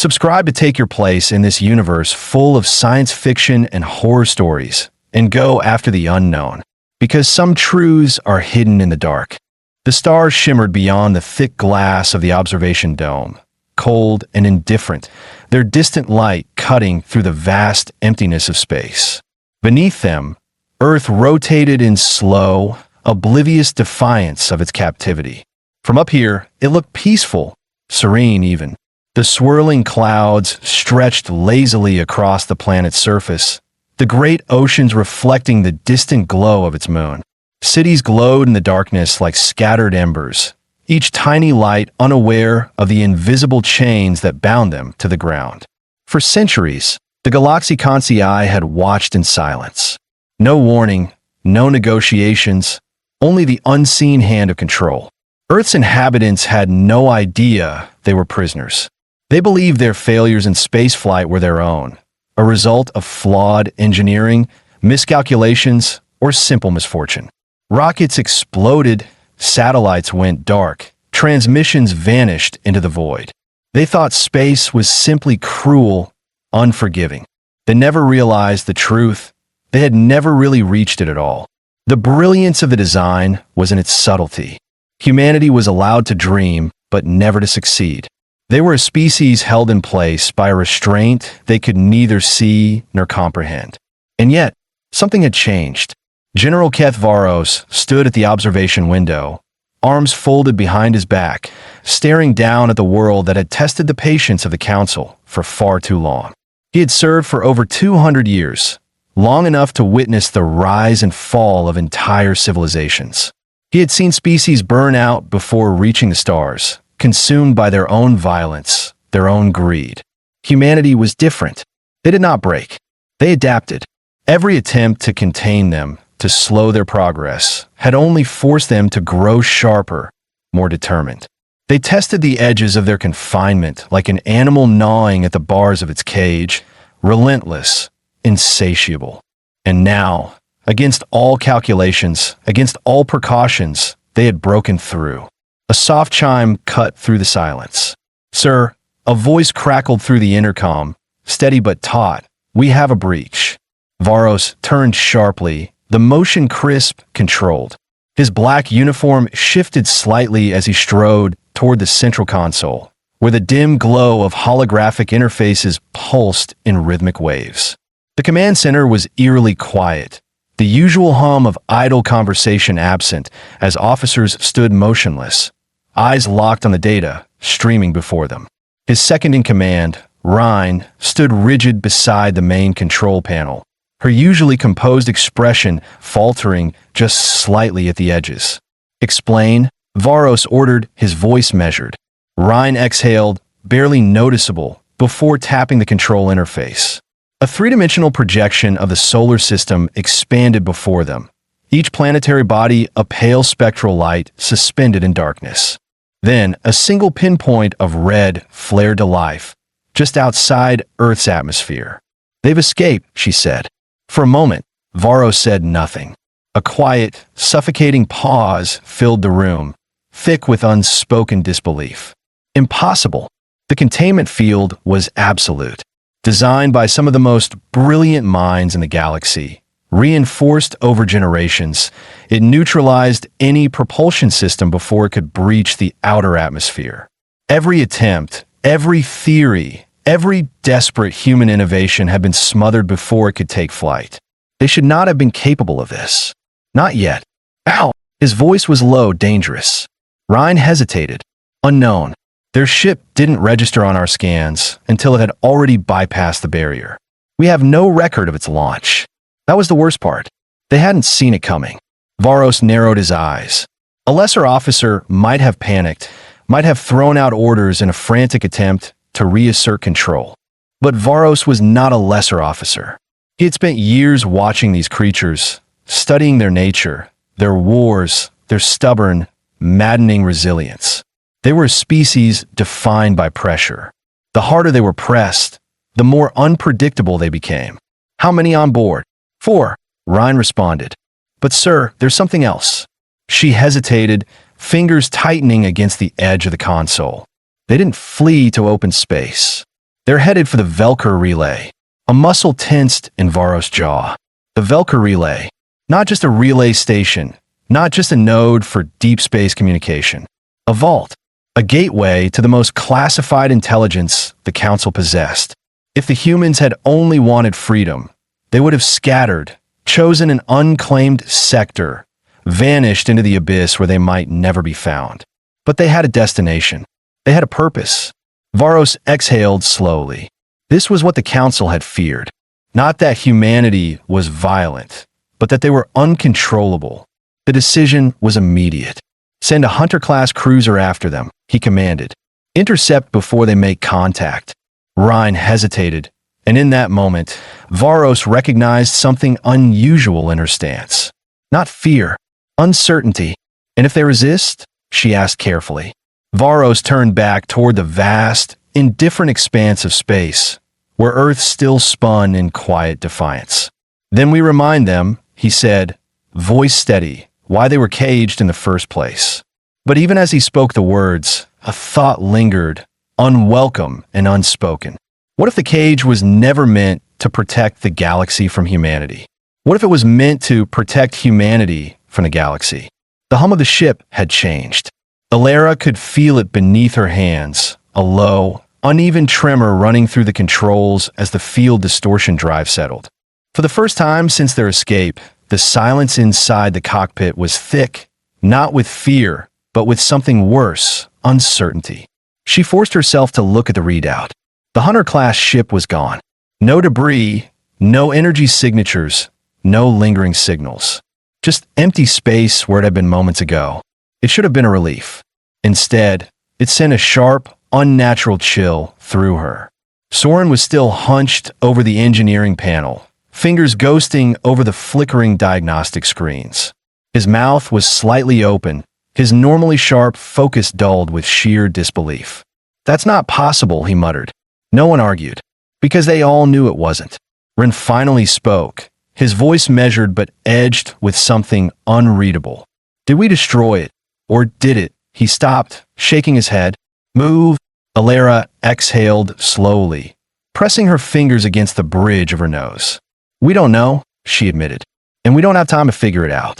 Subscribe to take your place in this universe full of science fiction and horror stories, and go after the unknown, because some truths are hidden in the dark. The stars shimmered beyond the thick glass of the observation dome, cold and indifferent, their distant light cutting through the vast emptiness of space. Beneath them, Earth rotated in slow, oblivious defiance of its captivity. From up here, it looked peaceful, serene even. The swirling clouds stretched lazily across the planet's surface, the great oceans reflecting the distant glow of its moon. Cities glowed in the darkness like scattered embers, each tiny light unaware of the invisible chains that bound them to the ground. For centuries, the Galaxy Conscii had watched in silence. No warning, no negotiations, only the unseen hand of control. Earth's inhabitants had no idea they were prisoners. They believed their failures in spaceflight were their own, a result of flawed engineering, miscalculations, or simple misfortune. Rockets exploded, satellites went dark, transmissions vanished into the void. They thought space was simply cruel, unforgiving. They never realized the truth. They had never really reached it at all. The brilliance of the design was in its subtlety. Humanity was allowed to dream, but never to succeed. They were a species held in place by a restraint they could neither see nor comprehend. And yet, something had changed. General Keth Varos stood at the observation window, arms folded behind his back, staring down at the world that had tested the patience of the Council for far too long. He had served for over 200 years, long enough to witness the rise and fall of entire civilizations. He had seen species burn out before reaching the stars, consumed by their own violence, their own greed. Humanity was different. They did not break. They adapted. Every attempt to contain them, to slow their progress, had only forced them to grow sharper, more determined. They tested the edges of their confinement like an animal gnawing at the bars of its cage, relentless, insatiable. And now, against all calculations, against all precautions, they had broken through. A soft chime cut through the silence. "Sir," a voice crackled through the intercom, steady but taut. "We have a breach." Varos turned sharply, the motion crisp, controlled. His black uniform shifted slightly as he strode toward the central console, where the dim glow of holographic interfaces pulsed in rhythmic waves. The command center was eerily quiet, the usual hum of idle conversation absent as officers stood motionless, eyes locked on the data streaming before them. His second-in-command, Rhine, stood rigid beside the main control panel, her usually composed expression faltering just slightly at the edges. "Explain," Varos ordered, his voice measured. Rhine exhaled, barely noticeable, before tapping the control interface. A three-dimensional projection of the solar system expanded before them, each planetary body a pale spectral light suspended in darkness. Then, a single pinpoint of red flared to life, just outside Earth's atmosphere. "They've escaped," she said. For a moment, Varos said nothing. A quiet, suffocating pause filled the room, thick with unspoken disbelief. Impossible. The containment field was absolute. Designed by some of the most brilliant minds in the galaxy, reinforced over generations, it neutralized any propulsion system before it could breach the outer atmosphere. Every attempt, every theory, every desperate human innovation had been smothered before it could take flight. They should not have been capable of this. Not yet. Ow! His voice was low, dangerous. Rhine hesitated. Unknown. Their ship didn't register on our scans until it had already bypassed the barrier. We have no record of its launch. That was the worst part. They hadn't seen it coming. Varos narrowed his eyes. A lesser officer might have panicked, might have thrown out orders in a frantic attempt to reassert control. But Varos was not a lesser officer. He had spent years watching these creatures, studying their nature, their wars, their stubborn, maddening resilience. They were a species defined by pressure. The harder they were pressed, the more unpredictable they became. "How many on board?" "4," Rhine responded. "But sir, there's something else." She hesitated, fingers tightening against the edge of the console. They didn't flee to open space. They're headed for the Velker relay. A muscle tensed in Varros' jaw. The Velker relay. Not just a relay station. Not just a node for deep space communication. A vault. A gateway to the most classified intelligence the Council possessed. If the humans had only wanted freedom, they would have scattered, chosen an unclaimed sector, vanished into the abyss where they might never be found. But they had a destination. They had a purpose. Varros exhaled slowly. This was what the Council had feared. Not that humanity was violent, but that they were uncontrollable. The decision was immediate. Send a Hunter-class cruiser after them, he commanded. Intercept before they make contact. Rhine hesitated, and in that moment, Varros recognized something unusual in her stance. Not fear, uncertainty. And if they resist? She asked carefully. Varros turned back toward the vast, indifferent expanse of space, where Earth still spun in quiet defiance. Then we remind them, he said, voice steady, why they were caged in the first place. But even as he spoke the words, a thought lingered, unwelcome and unspoken. What if the cage was never meant to protect the galaxy from humanity? What if it was meant to protect humanity from the galaxy? The hum of the ship had changed. Alara could feel it beneath her hands, a low, uneven tremor running through the controls as the field distortion drive settled. For the first time since their escape, the silence inside the cockpit was thick, not with fear, but with something worse, uncertainty. She forced herself to look at the readout. The Hunter-class ship was gone. No debris, no energy signatures, no lingering signals. Just empty space where it had been moments ago. It should have been a relief. Instead, it sent a sharp, unnatural chill through her. Soren was still hunched over the engineering panel, fingers ghosting over the flickering diagnostic screens. His mouth was slightly open, his normally sharp focus dulled with sheer disbelief. That's not possible, he muttered. No one argued, because they all knew it wasn't. Ren finally spoke, his voice measured but edged with something unreadable. Did we destroy it? Or did it? He stopped, shaking his head. Move. Alara exhaled slowly, pressing her fingers against the bridge of her nose. We don't know, she admitted, and we don't have time to figure it out.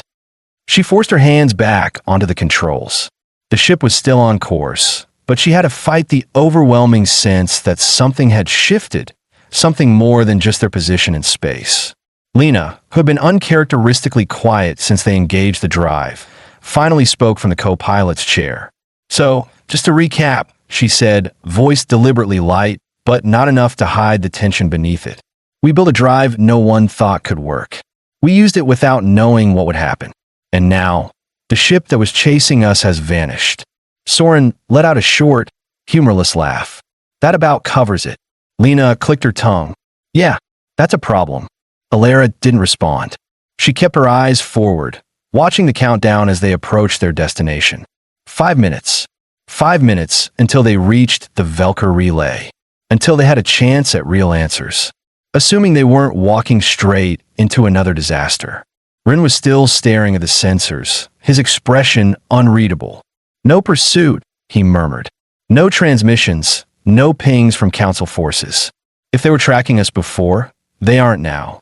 She forced her hands back onto the controls. The ship was still on course, but she had to fight the overwhelming sense that something had shifted, something more than just their position in space. Lena, who had been uncharacteristically quiet since they engaged the drive, finally spoke from the co-pilot's chair. So, just to recap, she said, voice deliberately light, but not enough to hide the tension beneath it. We built a drive no one thought could work. We used it without knowing what would happen. And now, the ship that was chasing us has vanished. Soren let out a short, humorless laugh. That about covers it. Lena clicked her tongue. Yeah, that's a problem. Alara didn't respond. She kept her eyes forward, watching the countdown as they approached their destination. 5 minutes. 5 minutes until they reached the Velker relay. Until they had a chance at real answers. Assuming they weren't walking straight into another disaster. Ren was still staring at the sensors, his expression unreadable. No pursuit, he murmured. No transmissions, no pings from Council forces. If they were tracking us before, they aren't now.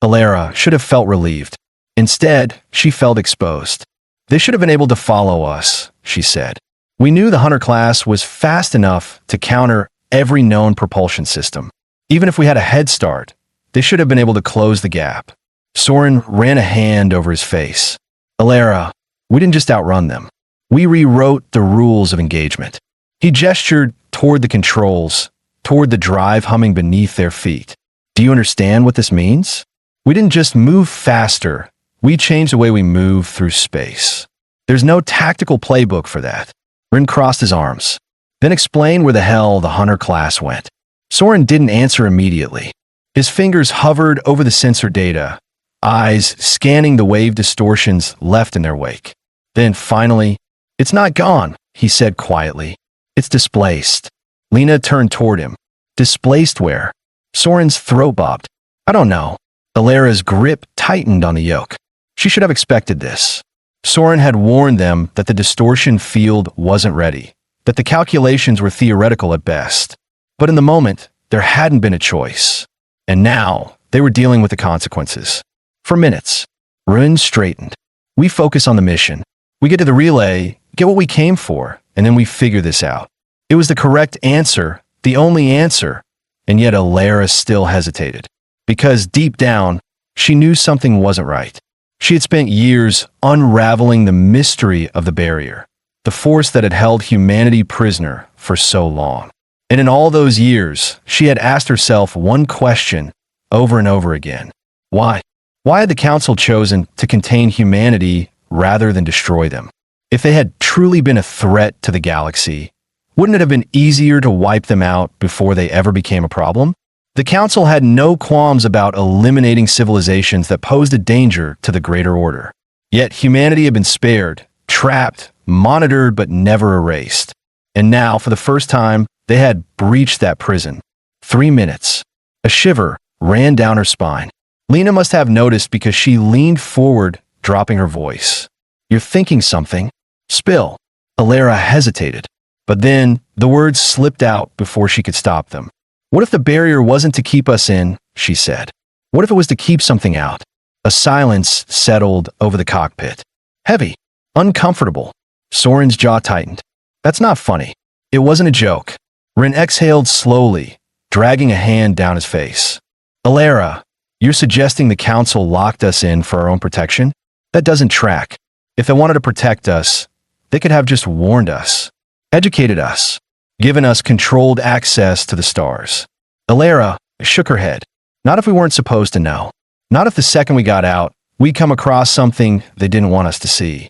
Alara should have felt relieved. Instead, she felt exposed. They should have been able to follow us, she said. We knew the Hunter class was fast enough to counter every known propulsion system. Even if we had a head start, they should have been able to close the gap. Soren ran a hand over his face. Alara, we didn't just outrun them. We rewrote the rules of engagement. He gestured toward the controls, toward the drive humming beneath their feet. Do you understand what this means? We didn't just move faster. We changed the way we move through space. There's no tactical playbook for that. Ren crossed his arms. Then explain where the hell the Hunter class went. Soren didn't answer immediately. His fingers hovered over the sensor data, eyes scanning the wave distortions left in their wake. Then finally, it's not gone, he said quietly. It's displaced. Lena turned toward him. Displaced where? Soren's throat bobbed. I don't know. Alara's grip tightened on the yoke. She should have expected this. Soren had warned them that the distortion field wasn't ready, that the calculations were theoretical at best. But in the moment, there hadn't been a choice. And now, they were dealing with the consequences. For minutes, Rin straightened. We focus on the mission. We get to the relay, get what we came for, and then we figure this out. It was the correct answer, the only answer, and yet Alara still hesitated. Because deep down, she knew something wasn't right. She had spent years unraveling the mystery of the barrier, the force that had held humanity prisoner for so long. And in all those years, she had asked herself one question over and over again. Why? Why had the Council chosen to contain humanity rather than destroy them? If they had truly been a threat to the galaxy, wouldn't it have been easier to wipe them out before they ever became a problem? The Council had no qualms about eliminating civilizations that posed a danger to the greater order. Yet humanity had been spared, trapped, monitored, but never erased. And now, for the first time, they had breached that prison. 3 minutes. A shiver ran down her spine. Lena must have noticed because she leaned forward, dropping her voice. You're thinking something. Spill. Alara hesitated. But then, the words slipped out before she could stop them. What if the barrier wasn't to keep us in, she said. What if it was to keep something out? A silence settled over the cockpit. Heavy. Uncomfortable. Soren's jaw tightened. That's not funny. It wasn't a joke. Rin exhaled slowly, dragging a hand down his face. Alara, you're suggesting the Council locked us in for our own protection? That doesn't track. If they wanted to protect us, they could have just warned us, educated us, given us controlled access to the stars. Alara shook her head. Not if we weren't supposed to know. Not if the second we got out, we'd come across something they didn't want us to see.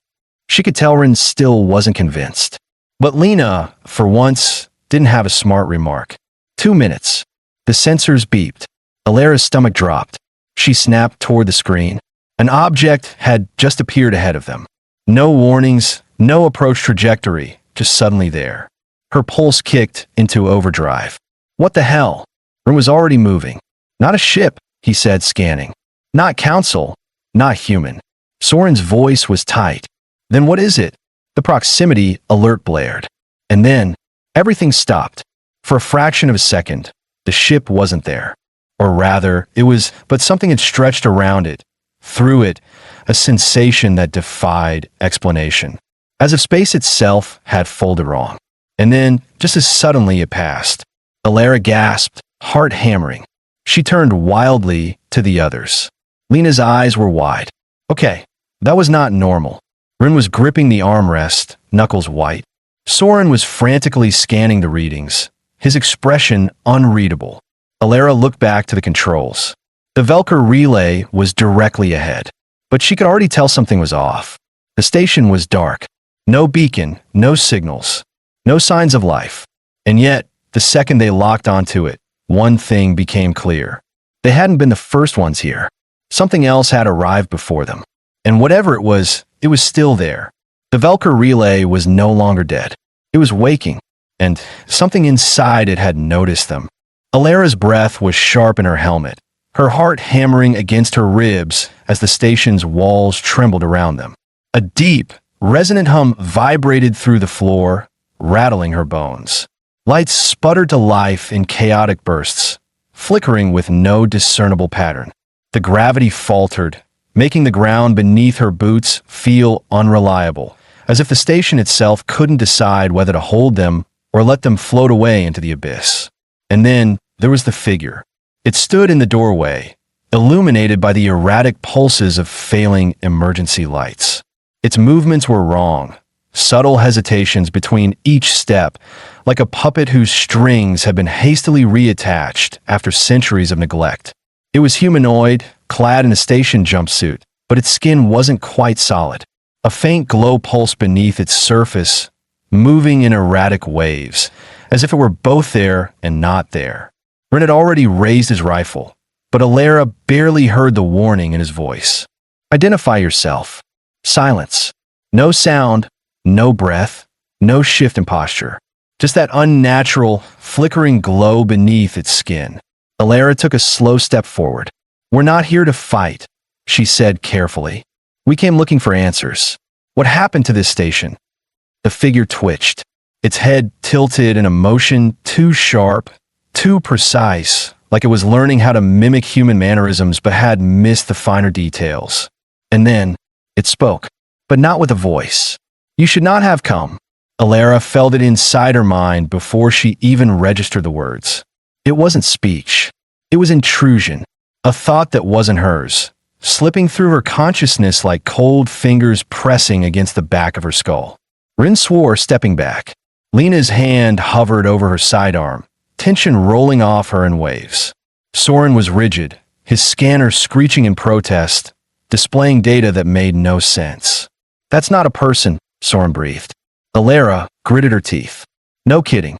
She could tell Rin still wasn't convinced. But Lena, for once, didn't have a smart remark. 2 minutes. The sensors beeped. Alara's stomach dropped. She snapped toward the screen. An object had just appeared ahead of them. No warnings, no approach trajectory, just suddenly there. Her pulse kicked into overdrive. What the hell? Rin was already moving. Not a ship, he said, scanning. Not Council, not human. Soren's voice was tight. Then what is it? The proximity alert blared. And then, everything stopped. For a fraction of a second, the ship wasn't there. Or rather, it was, but something had stretched around it, through it, a sensation that defied explanation. As if space itself had folded wrong. And then, just as suddenly it passed. Alara gasped, heart hammering. She turned wildly to the others. Lena's eyes were wide. Okay, that was not normal. Rin was gripping the armrest, knuckles white. Soren was frantically scanning the readings, his expression unreadable. Alara looked back to the controls. The Velker relay was directly ahead, but she could already tell something was off. The station was dark. No beacon, no signals, no signs of life. And yet, the second they locked onto it, one thing became clear. They hadn't been the first ones here. Something else had arrived before them. And whatever it was still there. The Velker relay was no longer dead. It was waking, and something inside it had noticed them. Alara's breath was sharp in her helmet, her heart hammering against her ribs as the station's walls trembled around them. A deep, resonant hum vibrated through the floor, rattling her bones. Lights sputtered to life in chaotic bursts, flickering with no discernible pattern. The gravity faltered, making the ground beneath her boots feel unreliable, as if the station itself couldn't decide whether to hold them or let them float away into the abyss. And then there was the figure. It stood in the doorway, illuminated by the erratic pulses of failing emergency lights. Its movements were wrong, subtle hesitations between each step, like a puppet whose strings had been hastily reattached after centuries of neglect. It was humanoid, clad in a station jumpsuit, but its skin wasn't quite solid. A faint glow pulsed beneath its surface, moving in erratic waves, as if it were both there and not there. Rin had already raised his rifle, but Alara barely heard the warning in his voice. Identify yourself. Silence. No sound, no breath, no shift in posture. Just that unnatural, flickering glow beneath its skin. Alara took a slow step forward. We're not here to fight, she said carefully. We came looking for answers. What happened to this station? The figure twitched, its head tilted in a motion too sharp, too precise, like it was learning how to mimic human mannerisms but had missed the finer details. And then, it spoke, but not with a voice. You should not have come. Alara felt it inside her mind before she even registered the words. It wasn't speech. It was intrusion, a thought that wasn't hers, slipping through her consciousness like cold fingers pressing against the back of her skull. Rin swore, stepping back. Lena's hand hovered over her sidearm, tension rolling off her in waves. Soren was rigid, his scanner screeching in protest, displaying data that made no sense. That's not a person, Soren breathed. Alara gritted her teeth. No kidding.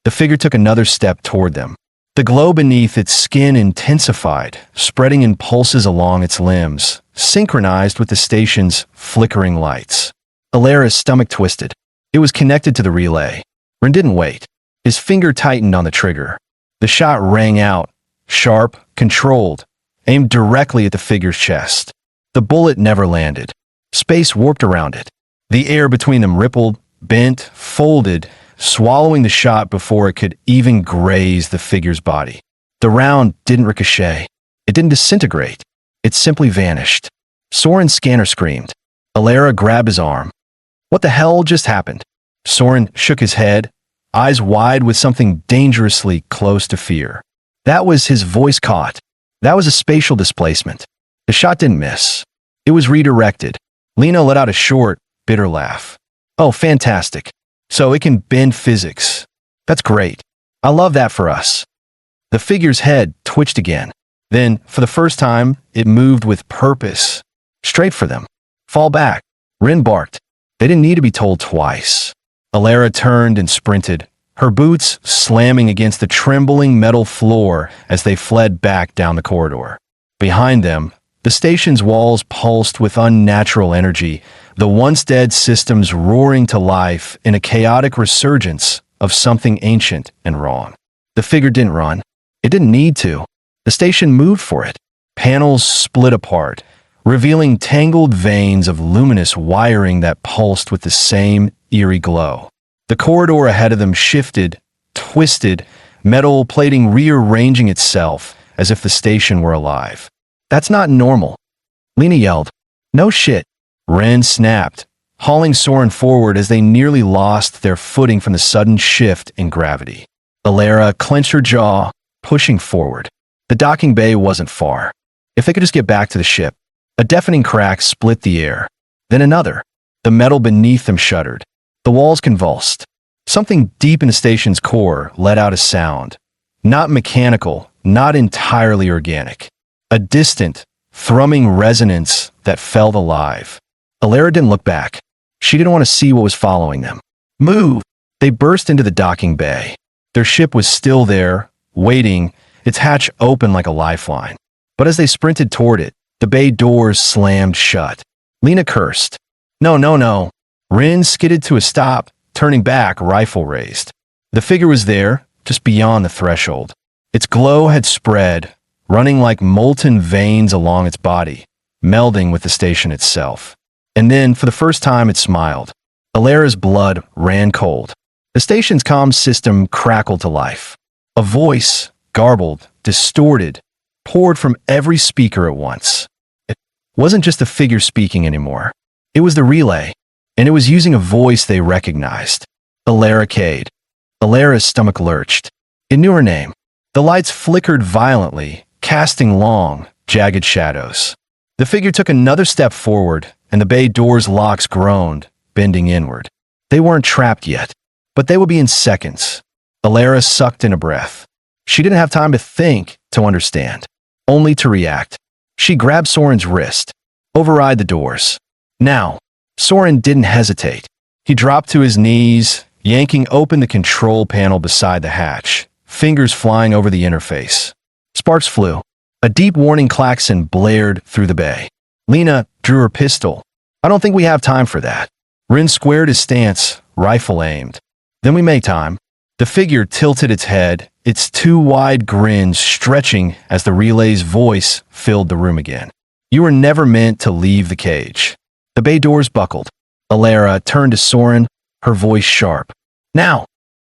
The figure took another step toward them. The glow beneath its skin intensified, spreading in pulses along its limbs, synchronized with the station's flickering lights. Alara's stomach twisted. It was connected to the relay. Rin didn't wait. His finger tightened on the trigger. The shot rang out, sharp, controlled, aimed directly at the figure's chest. The bullet never landed. Space warped around it. The air between them rippled, bent, folded, swallowing the shot before it could even graze the figure's body. The round didn't ricochet. It didn't disintegrate. It simply vanished. Soren's scanner screamed. Alara grabbed his arm. What the hell just happened? Soren shook his head, eyes wide with something dangerously close to fear. That was his voice caught. That was a spatial displacement. The shot didn't miss. It was redirected. Lena let out a short, bitter laugh. Oh, fantastic. So it can bend physics. That's great. I love that for us. The figure's head twitched again. Then, for the first time, it moved with purpose. Straight for them. Fall back. Rin barked. They didn't need to be told twice. Alara turned and sprinted, her boots slamming against the trembling metal floor as they fled back down the corridor. Behind them, the station's walls pulsed with unnatural energy, the once-dead systems roaring to life in a chaotic resurgence of something ancient and wrong. The figure didn't run. It didn't need to. The station moved for it. Panels split apart, revealing tangled veins of luminous wiring that pulsed with the same eerie glow. The corridor ahead of them shifted, twisted, metal plating rearranging itself as if the station were alive. That's not normal. Lena yelled. No shit. Ren snapped, hauling Soren forward as they nearly lost their footing from the sudden shift in gravity. Alara clenched her jaw, pushing forward. The docking bay wasn't far. If they could just get back to the ship. A deafening crack split the air. Then another. The metal beneath them shuddered. The walls convulsed. Something deep in the station's core let out a sound. Not mechanical, not entirely organic. A distant, thrumming resonance that felt alive. Alara didn't look back. She didn't want to see what was following them. Move! They burst into the docking bay. Their ship was still there, waiting, its hatch open like a lifeline. But as they sprinted toward it, the bay doors slammed shut. Lena cursed. No, no, no. Rin skidded to a stop, turning back, rifle raised. The figure was there, just beyond the threshold. Its glow had spread, running like molten veins along its body, melding with the station itself. And then, for the first time, it smiled. Alara's blood ran cold. The station's comm system crackled to life. A voice, garbled, distorted, poured from every speaker at once. It wasn't just the figure speaking anymore. It was the relay, and it was using a voice they recognized. Alara Cade. Alara's stomach lurched. It knew her name. The lights flickered violently, casting long, jagged shadows. The figure took another step forward, and the bay door's locks groaned, bending inward. They weren't trapped yet, but they would be in seconds. Alara sucked in a breath. She didn't have time to think, to understand, only to react. She grabbed Soren's wrist. Override the doors. Now. Soren didn't hesitate. He dropped to his knees, yanking open the control panel beside the hatch, fingers flying over the interface. Sparks flew. A deep warning klaxon blared through the bay. Lena drew her pistol. I don't think we have time for that. Rin squared his stance, rifle aimed. Then we make time. The figure tilted its head, its two wide grins stretching as the relay's voice filled the room again. You were never meant to leave the cage. The bay doors buckled. Alara turned to Soren, her voice sharp. Now!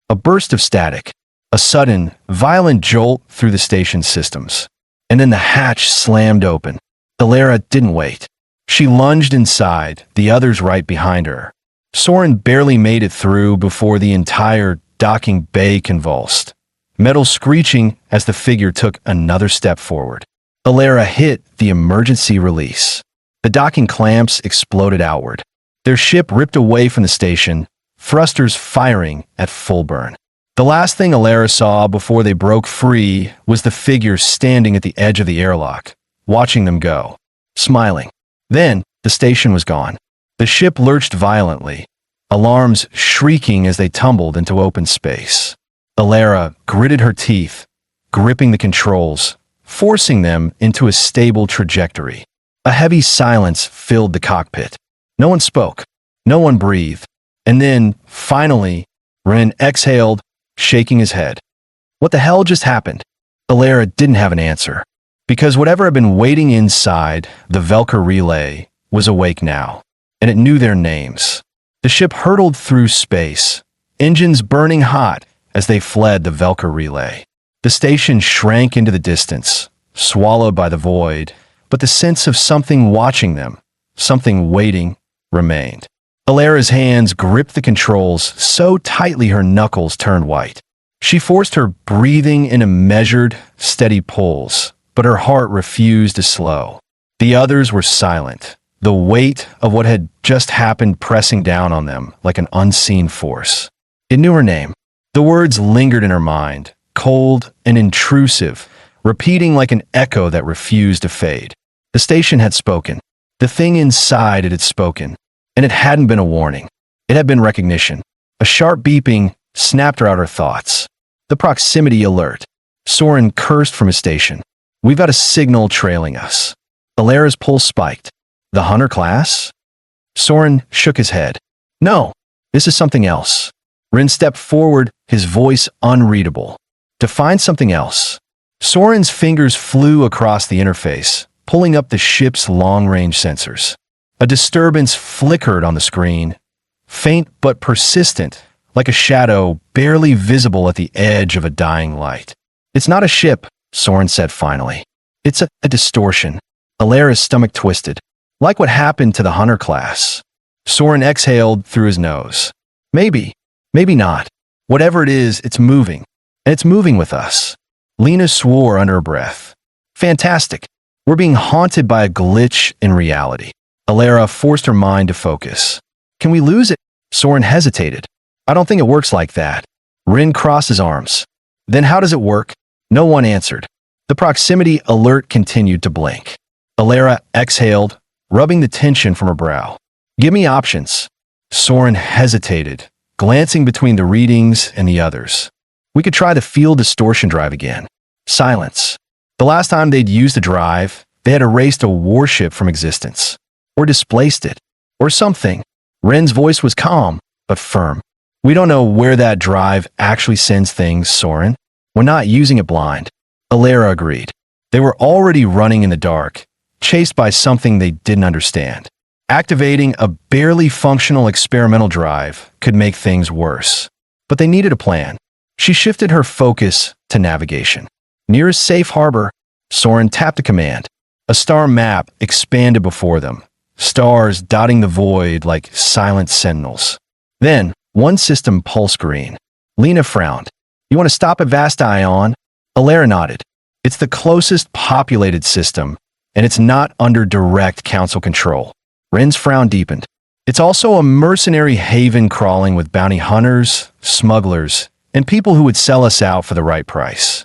A burst of static. A sudden, violent jolt through the station's systems. And then the hatch slammed open. Alara didn't wait. She lunged inside, the others right behind her. Soren barely made it through before the entire docking bay convulsed, metal screeching as the figure took another step forward. Alara hit the emergency release. The docking clamps exploded outward. Their ship ripped away from the station, thrusters firing at full burn. The last thing Alara saw before they broke free was the figure standing at the edge of the airlock, watching them go, smiling. Then, the station was gone. The ship lurched violently, alarms shrieking as they tumbled into open space. Alara gritted her teeth, gripping the controls, forcing them into a stable trajectory. A heavy silence filled the cockpit. No one spoke. No one breathed. And then, finally, Ren exhaled, shaking his head. What the hell just happened? Alara didn't have an answer, because whatever had been waiting inside the Velker relay was awake now, and it knew their names. The ship hurtled through space, engines burning hot as they fled the Velker relay. The station shrank into the distance, swallowed by the void, but the sense of something watching them, something waiting, remained. Alara's hands gripped the controls so tightly her knuckles turned white. She forced her breathing into measured, steady pulls, but her heart refused to slow. The others were silent, the weight of what had just happened pressing down on them like an unseen force. It knew her name. The words lingered in her mind, cold and intrusive, repeating like an echo that refused to fade. The station had spoken. The thing inside it had spoken. And it hadn't been a warning. It had been recognition. A sharp beeping snapped her out her thoughts. The proximity alert. Soren cursed from his station. We've got a signal trailing us. Alara's pulse spiked. The Hunter class? Soren shook his head. No, this is something else. Rin stepped forward, his voice unreadable. To find something else. Soren's fingers flew across the interface, pulling up the ship's long-range sensors. A disturbance flickered on the screen, faint but persistent, like a shadow barely visible at the edge of a dying light. It's not a ship, Soren said finally. It's a distortion. Alara's stomach twisted, like what happened to the Hunter class. Soren exhaled through his nose. Maybe not. Whatever it is, it's moving. And it's moving with us. Lena swore under her breath. Fantastic. We're being haunted by a glitch in reality. Alara forced her mind to focus. Can we lose it? Soren hesitated. I don't think it works like that. Rin crossed his arms. Then how does it work? No one answered. The proximity alert continued to blink. Alara exhaled, rubbing the tension from her brow. Give me options. Soren hesitated, glancing between the readings and the others. We could try the field distortion drive again. Silence. The last time they'd used the drive, they had erased a warship from existence. Or displaced it. Or something. Ren's voice was calm, but firm. We don't know where that drive actually sends things, Soren. We're not using it blind. Alara agreed. They were already running in the dark, chased by something they didn't understand. Activating a barely functional experimental drive could make things worse. But they needed a plan. She shifted her focus to navigation. Nearest safe harbor, Soren tapped a command. A star map expanded before them, stars dotting the void like silent sentinels. Then, one system pulsed green. Lena frowned. You want to stop at Vast Ion? Alara nodded. It's the closest populated system, and it's not under direct council control. Ren's frown deepened. It's also a mercenary haven crawling with bounty hunters, smugglers, and people who would sell us out for the right price.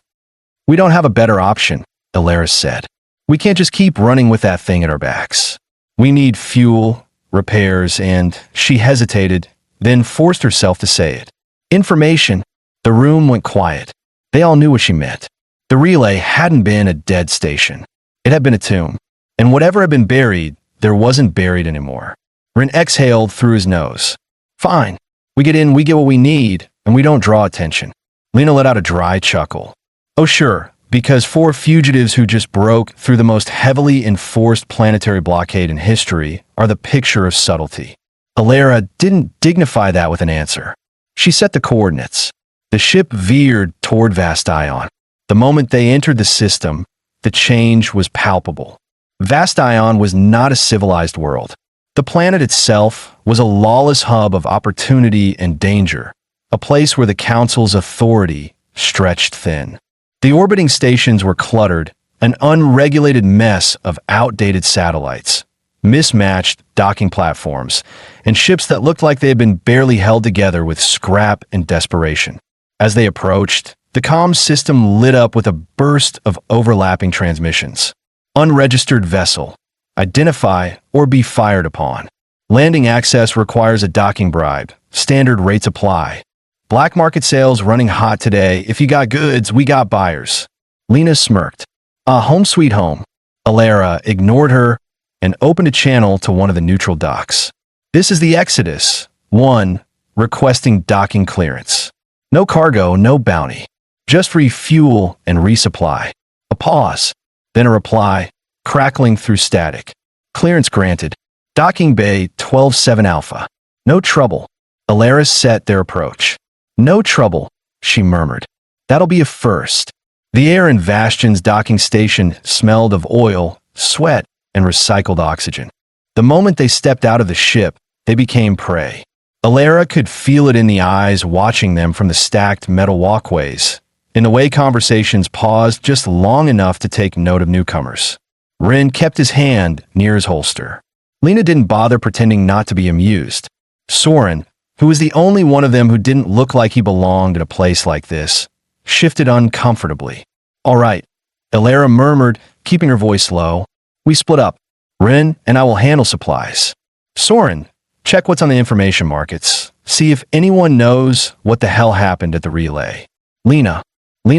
We don't have a better option, Alara said. We can't just keep running with that thing at our backs. We need fuel, repairs, and she hesitated, then forced herself to say it. Information. The room went quiet. They all knew what she meant. The relay hadn't been a dead station. It had been a tomb. And whatever had been buried, there wasn't buried anymore. Ren exhaled through his nose. Fine. We get in, we get what we need, and we don't draw attention. Lena let out a dry chuckle. Oh sure, because 4 fugitives who just broke through the most heavily enforced planetary blockade in history are the picture of subtlety. Alara didn't dignify that with an answer. She set the coordinates. The ship veered toward Vastion. The moment they entered the system, the change was palpable. Vastion was not a civilized world. The planet itself was a lawless hub of opportunity and danger, a place where the Council's authority stretched thin. The orbiting stations were cluttered, an unregulated mess of outdated satellites, mismatched docking platforms, and ships that looked like they had been barely held together with scrap and desperation. As they approached, the comms system lit up with a burst of overlapping transmissions. Unregistered vessel. Identify or be fired upon. Landing access requires a docking bribe. Standard rates apply. Black market sales running hot today. If you got goods, we got buyers. Lena smirked. Home sweet home. Alara ignored her and opened a channel to one of the neutral docks. This is the Exodus. 1. Requesting docking clearance. No cargo, no bounty. Just refuel and resupply. A pause. Then a reply, crackling through static. Clearance granted. Docking Bay 12-7 Alpha. No trouble. Alaris set their approach. No trouble, she murmured. That'll be a first. The air in Vastion's docking station smelled of oil, sweat, and recycled oxygen. The moment they stepped out of the ship, they became prey. Alara could feel it in the eyes watching them from the stacked metal walkways, in the way conversations paused just long enough to take note of newcomers. Rin kept his hand near his holster. Lena didn't bother pretending not to be amused. Soren, who was the only one of them who didn't look like he belonged in a place like this, shifted uncomfortably. All right, Alara murmured, keeping her voice low. We split up. Rin and I will handle supplies. Soren, check what's on the information markets. See if anyone knows what the hell happened at the relay. Lena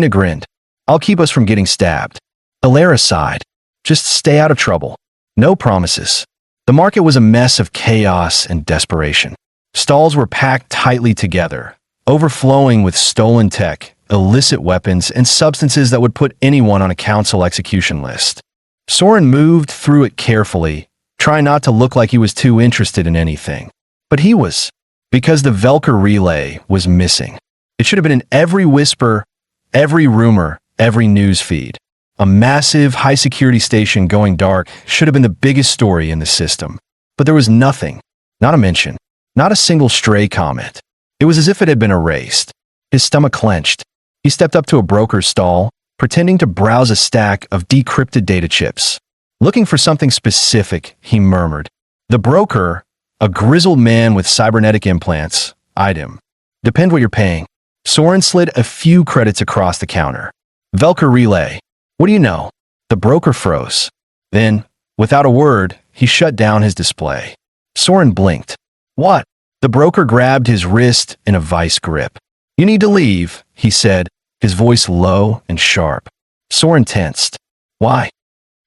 grinned. I'll keep us from getting stabbed. Alara sighed. Just stay out of trouble. No promises. The market was a mess of chaos and desperation. Stalls were packed tightly together, overflowing with stolen tech, illicit weapons, and substances that would put anyone on a council execution list. Soren moved through it carefully, trying not to look like he was too interested in anything. But he was, because the Velker relay was missing. It should have been in every whisper, every rumor, every news feed. A massive, high-security station going dark should have been the biggest story in the system. But there was nothing, not a mention, not a single stray comment. It was as if it had been erased. His stomach clenched. He stepped up to a broker's stall, pretending to browse a stack of decrypted data chips. Looking for something specific, he murmured. The broker, a grizzled man with cybernetic implants, eyed him. Depend what you're paying. Soren slid a few credits across the counter. Velker relay. What do you know? The broker froze. Then, without a word, he shut down his display. Soren blinked. What? The broker grabbed his wrist in a vice grip. You need to leave, he said, his voice low and sharp. Soren tensed. Why?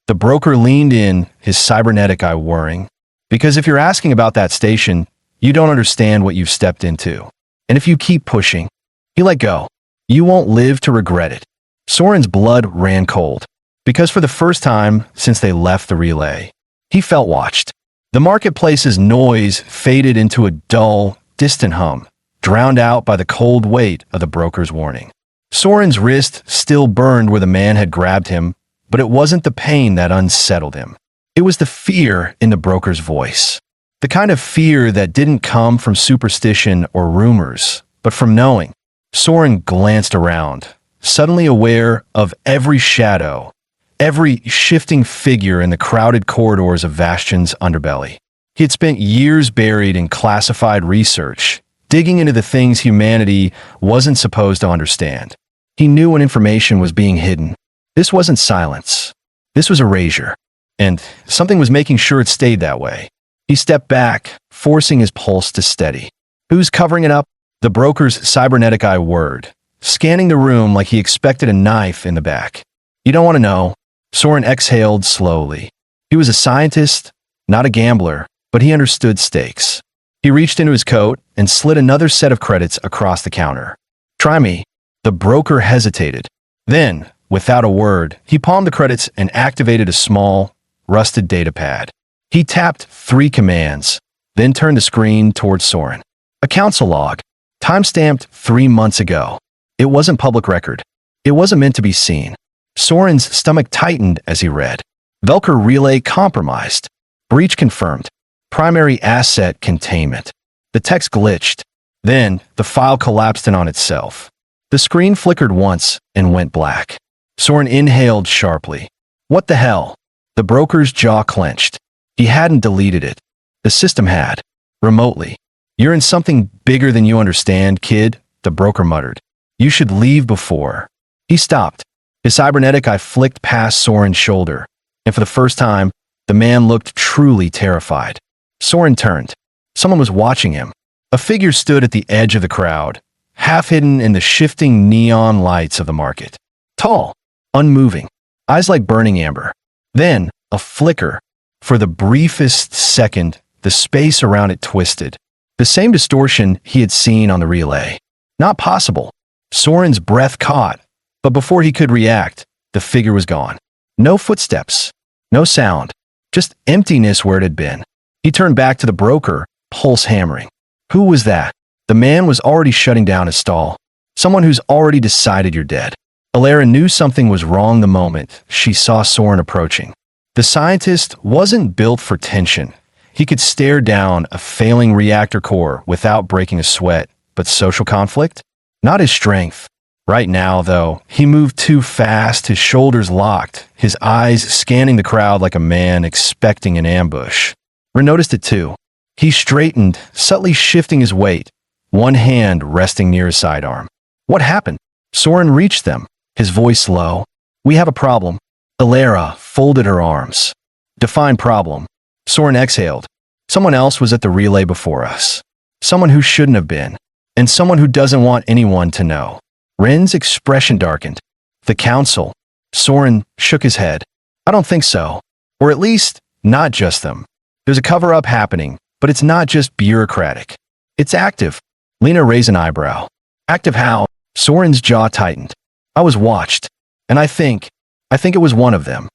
The broker leaned in, his cybernetic eye whirring. Because if you're asking about that station, you don't understand what you've stepped into. And if you keep pushing, he let go. You won't live to regret it. Soren's blood ran cold, because for the first time since they left the relay, he felt watched. The marketplace's noise faded into a dull, distant hum, drowned out by the cold weight of the broker's warning. Soren's wrist still burned where the man had grabbed him, but it wasn't the pain that unsettled him. It was the fear in the broker's voice. The kind of fear that didn't come from superstition or rumors, but from knowing. Soren glanced around, suddenly aware of every shadow, every shifting figure in the crowded corridors of Vastion's underbelly. He had spent years buried in classified research, digging into the things humanity wasn't supposed to understand. He knew when information was being hidden. This wasn't silence. This was erasure. And something was making sure it stayed that way. He stepped back, forcing his pulse to steady. Who's covering it up? The broker's cybernetic eye whirred, scanning the room like he expected a knife in the back. You don't want to know. Soren exhaled slowly. He was a scientist, not a gambler, but he understood stakes. He reached into his coat and slid another set of credits across the counter. Try me. The broker hesitated. Then, without a word, he palmed the credits and activated a small, rusted data pad. He tapped 3 commands, then turned the screen towards Soren. A council log, time-stamped 3 months ago. It wasn't public record. It wasn't meant to be seen. Soren's stomach tightened as he read. Velker relay compromised. Breach confirmed. Primary asset containment. The text glitched. Then, the file collapsed in on itself. The screen flickered once and went black. Soren inhaled sharply. What the hell? The broker's jaw clenched. He hadn't deleted it. The system had. Remotely. You're in something bigger than you understand, kid, the broker muttered. You should leave before. He stopped. His cybernetic eye flicked past Soren's shoulder, and for the first time, the man looked truly terrified. Soren turned. Someone was watching him. A figure stood at the edge of the crowd, half hidden in the shifting neon lights of the market. Tall, unmoving, eyes like burning amber. Then, a flicker. For the briefest second, the space around it twisted. The same distortion he had seen on the relay. Not possible. Soren's breath caught, but before he could react, the figure was gone. No footsteps. No sound. Just emptiness where it had been. He turned back to the broker, pulse hammering. Who was that? The man was already shutting down his stall. Someone who's already decided you're dead. Alara knew something was wrong the moment she saw Soren approaching. The scientist wasn't built for tension. He could stare down a failing reactor core without breaking a sweat, but social conflict? Not his strength. Right now, though, he moved too fast, his shoulders locked, his eyes scanning the crowd like a man expecting an ambush. Ren noticed it too. He straightened, subtly shifting his weight, one hand resting near his sidearm. What happened? Soren reached them, his voice low. We have a problem. Alara folded her arms. Define problem. Soren exhaled. Someone else was at the relay before us. Someone who shouldn't have been. And someone who doesn't want anyone to know. Ren's expression darkened. The council. Soren shook his head. I don't think so. Or at least, not just them. There's a cover-up happening, but it's not just bureaucratic. It's active. Lena raised an eyebrow. Active how? Soren's jaw tightened. I was watched. And I think it was one of them.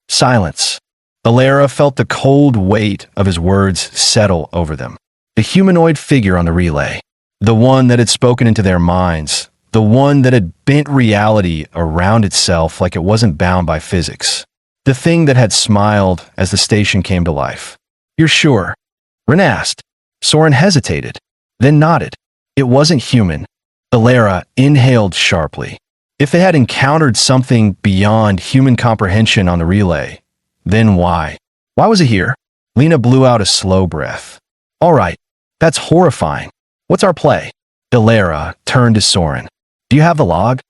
Silence. Alara felt the cold weight of his words settle over them. The humanoid figure on the relay. The one that had spoken into their minds. The one that had bent reality around itself like it wasn't bound by physics. The thing that had smiled as the station came to life. You're sure? Ren asked. Soren hesitated, then nodded. It wasn't human. Alara inhaled sharply. If they had encountered something beyond human comprehension on the relay, then why? Why was it here? Lena blew out a slow breath. All right, that's horrifying. What's our play? Alara turned to Soren. Do you have the log?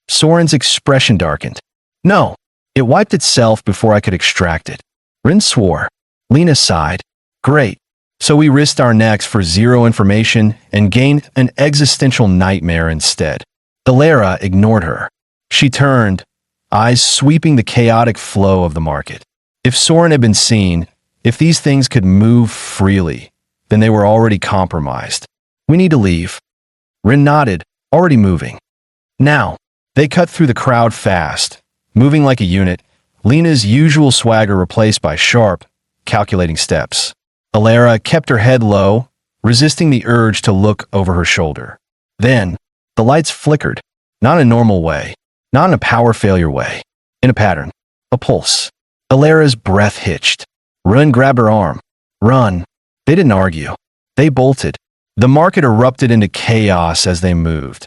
Soren's expression darkened. No, it wiped itself before I could extract it. Ren swore. Lena sighed. Great. So we risked our necks for zero information and gained an existential nightmare instead. Alara ignored her. She turned, eyes sweeping the chaotic flow of the market. If Soren had been seen, if these things could move freely, then they were already compromised. We need to leave. Ren nodded, already moving. Now, they cut through the crowd fast, moving like a unit, Lena's usual swagger replaced by sharp, calculating steps. Alara kept her head low, resisting the urge to look over her shoulder. Then, the lights flickered, not in a normal way, not in a power failure way, in a pattern, a pulse. Alara's breath hitched. Ren grabbed her arm. Run. They didn't argue. They bolted. The market erupted into chaos as they moved.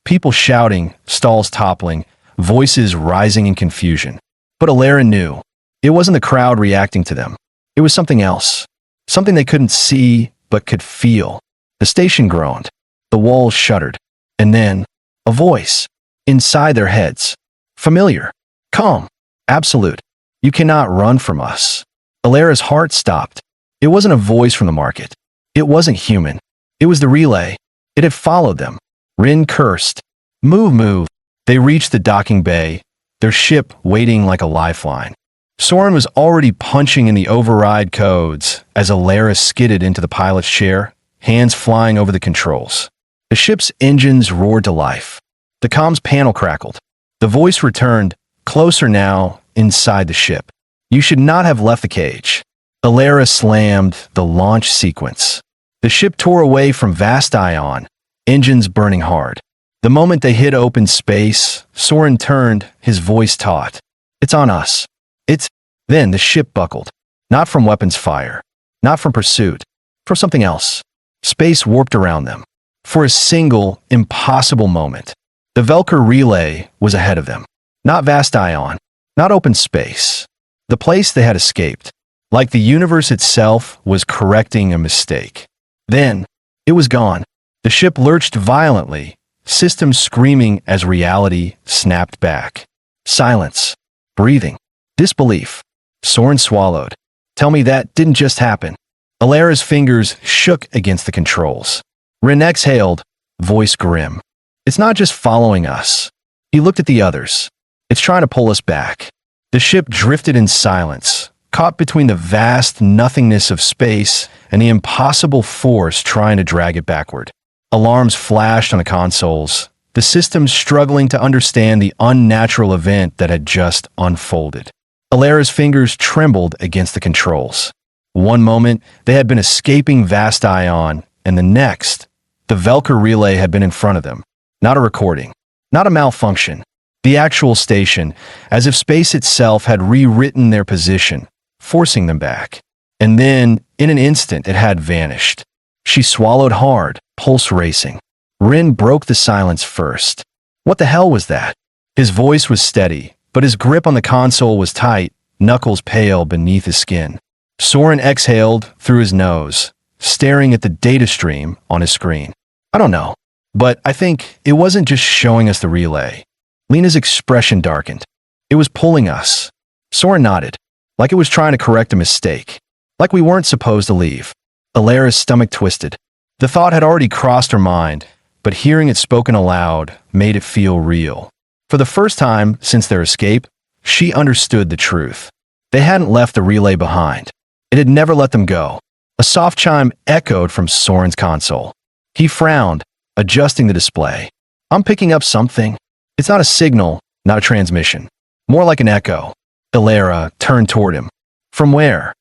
People shouting, stalls toppling, voices rising in confusion. But Alara knew. It wasn't the crowd reacting to them. It was something else. Something they couldn't see, but could feel. The station groaned. The walls shuddered. And then, a voice. Inside their heads. Familiar. Calm. Absolute. You cannot run from us. Alara's heart stopped. It wasn't a voice from the market. It wasn't human. It was the relay. It had followed them. Rin cursed. Move, move. They reached the docking bay, their ship waiting like a lifeline. Soren was already punching in the override codes as Alara skidded into the pilot's chair, hands flying over the controls. The ship's engines roared to life. The comms panel crackled. The voice returned, closer now, inside the ship. You should not have left the cage. Alara slammed the launch sequence. The ship tore away from vast ion, engines burning hard. The moment they hit open space, Soren turned, his voice taut. It's on us. It's... Then the ship buckled. Not from weapons fire. Not from pursuit. From something else. Space warped around them. For a single, impossible moment. The Velker relay was ahead of them. Not vast ion. Not open space. The place they had escaped. Like the universe itself was correcting a mistake. Then, it was gone. The ship lurched violently, systems screaming as reality snapped back. Silence. Breathing. Disbelief. Soren swallowed. Tell me that didn't just happen. Alara's fingers shook against the controls. Rin exhaled, voice grim. It's not just following us. He looked at the others. It's trying to pull us back. The ship drifted in silence, caught between the vast nothingness of space and the impossible force trying to drag it backward. Alarms flashed on the consoles, the systems struggling to understand the unnatural event that had just unfolded. Alara's fingers trembled against the controls. One moment, they had been escaping vast ion, and the next, the Velker relay had been in front of them. Not a recording, not a malfunction. The actual station, as if space itself had rewritten their position, forcing them back. And then, in an instant, it had vanished. She swallowed hard, pulse racing. Rin broke the silence first. What the hell was that? His voice was steady, but his grip on the console was tight, knuckles pale beneath his skin. Soren exhaled through his nose, staring at the data stream on his screen. I don't know, but I think it wasn't just showing us the relay. Lena's expression darkened. It was pulling us. Soren nodded, like it was trying to correct a mistake, like we weren't supposed to leave. Alara's stomach twisted. The thought had already crossed her mind, but hearing it spoken aloud made it feel real. For the first time since their escape, she understood the truth. They hadn't left the relay behind. It had never let them go. A soft chime echoed from Soren's console. He frowned, adjusting the display. I'm picking up something. It's not a signal, not a transmission. More like an echo. Alara turned toward him. From where?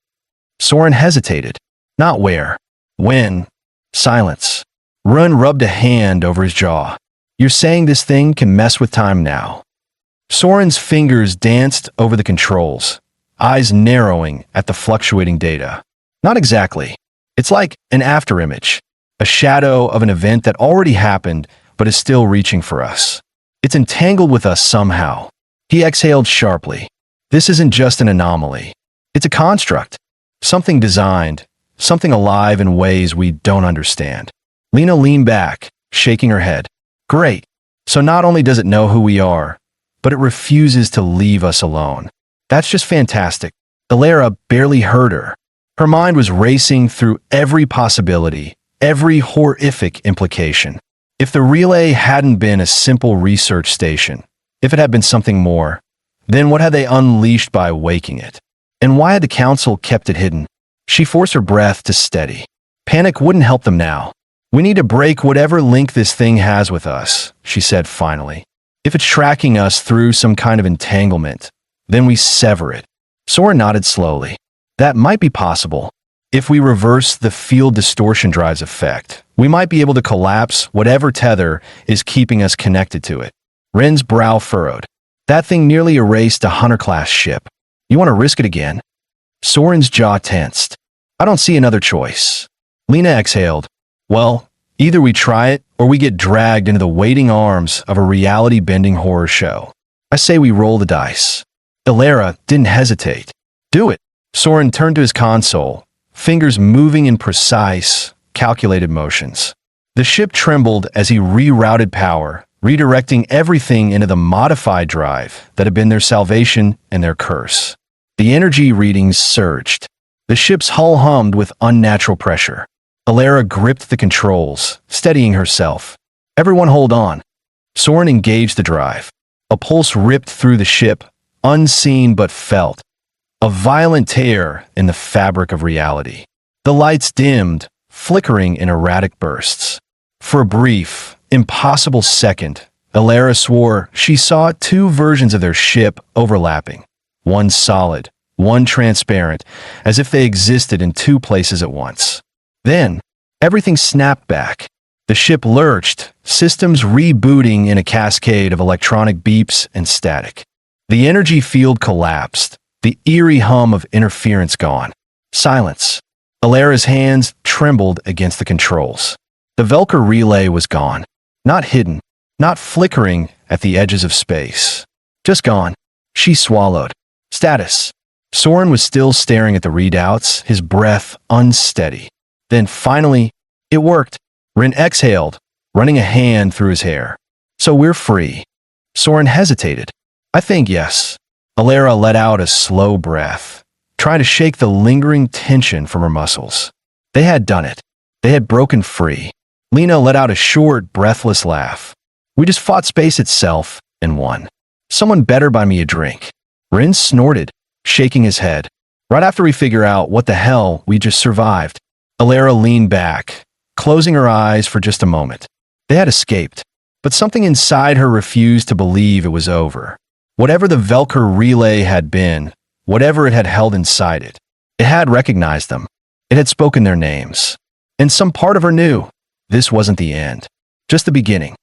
Soren hesitated. Not where. When? Silence. Run rubbed a hand over his jaw. You're saying this thing can mess with time now. Soren's fingers danced over the controls, eyes narrowing at the fluctuating data. Not exactly. It's like an afterimage, a shadow of an event that already happened but is still reaching for us. It's entangled with us somehow. He exhaled sharply. This isn't just an anomaly. It's a construct. Something designed, something alive in ways we don't understand. Lena leaned back, shaking her head. Great. So not only does it know who we are, but it refuses to leave us alone. That's just fantastic. Alara barely heard her. Her mind was racing through every possibility, every horrific implication. If the relay hadn't been a simple research station, if it had been something more, then what had they unleashed by waking it? And why had the council kept it hidden? She forced her breath to steady. Panic wouldn't help them now. We need to break whatever link this thing has with us, she said finally. If it's tracking us through some kind of entanglement, then we sever it. Soren nodded slowly. That might be possible. If we reverse the field distortion drive's effect, we might be able to collapse whatever tether is keeping us connected to it. Rin's brow furrowed. That thing nearly erased a Hunter-class ship. You want to risk it again? Soren's jaw tensed. I don't see another choice. Lena exhaled. Well, either we try it or we get dragged into the waiting arms of a reality-bending horror show. I say we roll the dice. Alara didn't hesitate. Do it. Soren turned to his console, fingers moving in precise, calculated motions. The ship trembled as he rerouted power, redirecting everything into the modified drive that had been their salvation and their curse. The energy readings surged. The ship's hull hummed with unnatural pressure. Alara gripped the controls, steadying herself. Everyone hold on. Soren engaged the drive. A pulse ripped through the ship, unseen but felt. A violent tear in the fabric of reality. The lights dimmed, flickering in erratic bursts. For a brief, impossible second, Alara swore she saw two versions of their ship overlapping. One solid, one transparent, as if they existed in two places at once. Then, everything snapped back. The ship lurched, systems rebooting in a cascade of electronic beeps and static. The energy field collapsed, the eerie hum of interference gone. Silence. Alara's hands trembled against the controls. The Velker relay was gone. Not hidden, not flickering at the edges of space. Just gone. She swallowed. Status. Soren was still staring at the readouts, his breath unsteady. Then finally, it worked. Rin exhaled, running a hand through his hair. So we're free. Soren hesitated. I think yes. Alara let out a slow breath, trying to shake the lingering tension from her muscles. They had done it. They had broken free. Lena let out a short, breathless laugh. We just fought space itself and won. Someone better buy me a drink. Rin snorted, shaking his head. Right after we figure out what the hell we just survived. Alara leaned back, closing her eyes for just a moment. They had escaped, but something inside her refused to believe it was over. Whatever the Velker relay had been, whatever it had held inside it, it had recognized them. It had spoken their names. And some part of her knew this wasn't the end, just the beginning.